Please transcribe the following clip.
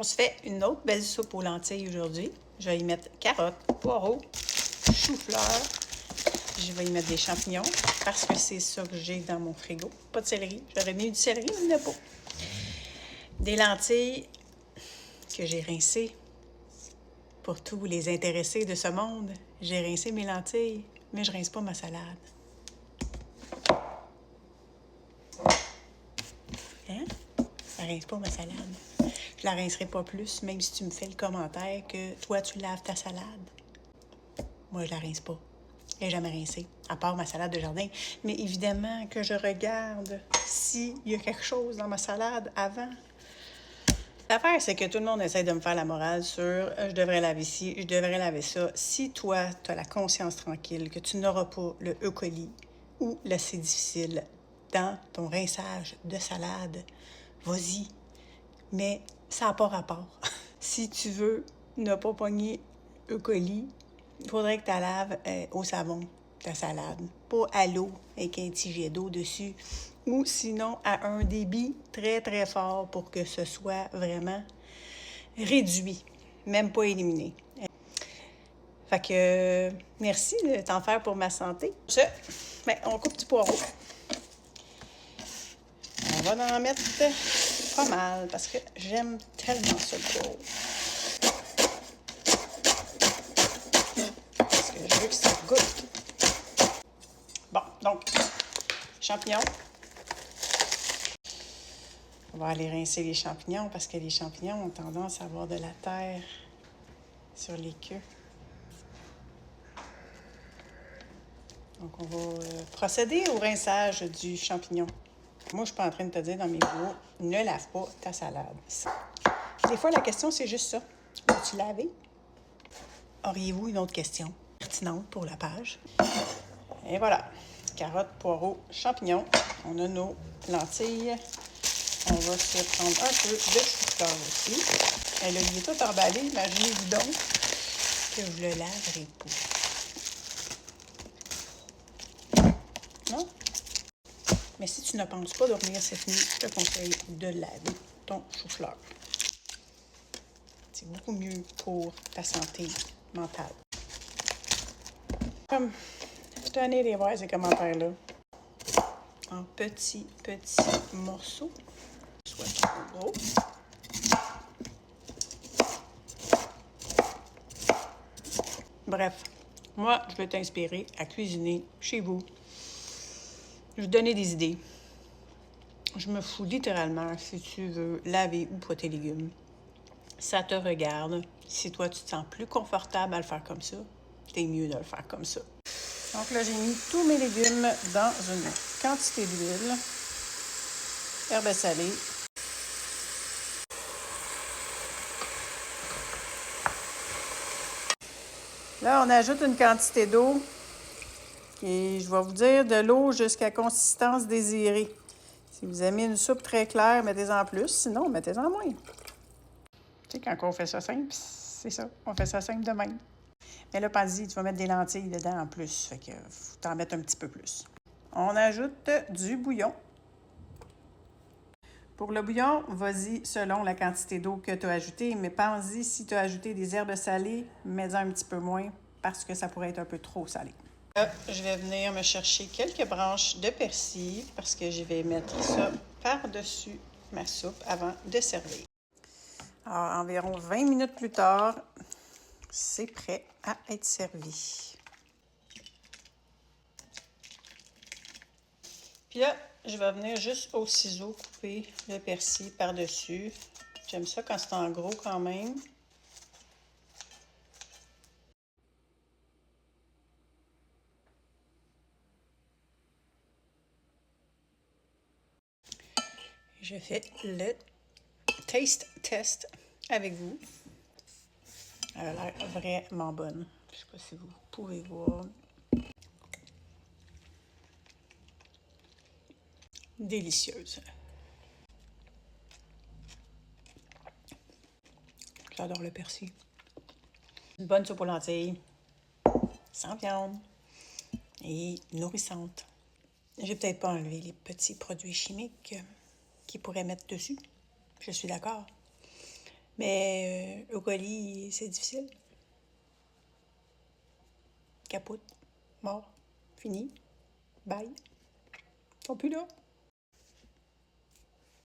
On se fait une autre belle soupe aux lentilles aujourd'hui. Je vais y mettre carottes, poireaux, chou-fleur. Je vais y mettre des champignons parce que c'est ça que j'ai dans mon frigo. Pas de céleri. J'aurais mis du céleri, mais il n'y en a pas. Des lentilles que j'ai rincées. Pour tous les intéressés de ce monde, j'ai rincé mes lentilles, mais je rince pas ma salade. Hein? Ça rince pas ma salade. Je la rincerai pas plus, même si tu me fais le commentaire que toi, tu laves ta salade. Moi, je la rince pas. Je l'ai jamais rincée, à part ma salade de jardin. Mais évidemment que je regarde s'il y a quelque chose dans ma salade avant. L'affaire, c'est que tout le monde essaie de me faire la morale sur je devrais laver ci, je devrais laver ça. Si toi, tu as la conscience tranquille que tu n'auras pas le E. coli ou l'acide difficile dans ton rinçage de salade, vas-y. Mais ça n'a pas rapport. Si tu veux ne pas pogner E. coli, il faudrait que tu la laves au savon, ta salade. Pas à l'eau avec un petit jet d'eau dessus. Ou sinon à un débit très, très fort pour que ce soit vraiment réduit, même pas éliminé. Fait que merci de t'en faire pour ma santé. On coupe du poireau. On va en mettre pas mal parce que j'aime tellement ça, le poireau. Parce que je veux que ça goûte. Bon, donc, champignons. On va aller rincer les champignons parce que les champignons ont tendance à avoir de la terre sur les queues. Donc, on va procéder au rinçage du champignon. Moi, je ne suis pas en train de te dire dans mes vidéos, ne lave pas ta salade. Des fois, la question, c'est juste ça. Vas-tu laver? Auriez-vous une autre question pertinente pour la page? Et voilà. Carottes, poireaux, champignons. On a nos lentilles. On va se prendre un peu de chou-fleur aussi. Et là, il est tout emballé. Imaginez-vous donc que je le laverai pas. Non? Mais si tu ne penses pas dormir cette nuit, je te conseille de laver ton chou-fleur. C'est beaucoup mieux pour ta santé mentale. Comme, je tenais les voir ces commentaires-là. En petits morceaux. Soit trop gros. Bref, moi, je vais t'inspirer à cuisiner chez vous. Je vais te donner des idées. Je me fous littéralement si tu veux laver ou pas tes légumes. Ça te regarde. Si toi, tu te sens plus confortable à le faire comme ça, t'es mieux de le faire comme ça. Donc là, j'ai mis tous mes légumes dans une quantité d'huile, herbes salées. Là, on ajoute une quantité d'eau. Et je vais vous dire de l'eau jusqu'à consistance désirée. Si vous aimez une soupe très claire, mettez-en plus. Sinon, mettez-en moins. Tu sais, quand on fait ça simple, c'est ça. On fait ça simple de même. Mais là, pense-y, tu vas mettre des lentilles dedans en plus. Fait que faut t'en mettre un petit peu plus. On ajoute du bouillon. Pour le bouillon, vas-y selon la quantité d'eau que tu as ajoutée. Mais pense-y, si tu as ajouté des herbes salées, mets-en un petit peu moins parce que ça pourrait être un peu trop salé. Là, je vais venir me chercher quelques branches de persil parce que je vais mettre ça par-dessus ma soupe avant de servir. Alors, environ 20 minutes plus tard, c'est prêt à être servi. Puis là, je vais venir juste au ciseau couper le persil par-dessus. J'aime ça quand c'est en gros quand même. Je fais le taste test avec vous. Elle a l'air vraiment bonne. Je ne sais pas si vous pouvez voir. Délicieuse. J'adore le persil. Une bonne soupe aux lentilles, sans viande et nourrissante. J'ai peut-être pas enlevé les petits produits chimiques qu'ils pourraient mettre dessus. Je suis d'accord. Mais au colis, c'est difficile. Capote. Mort. Fini. Bye. Ils sont plus là.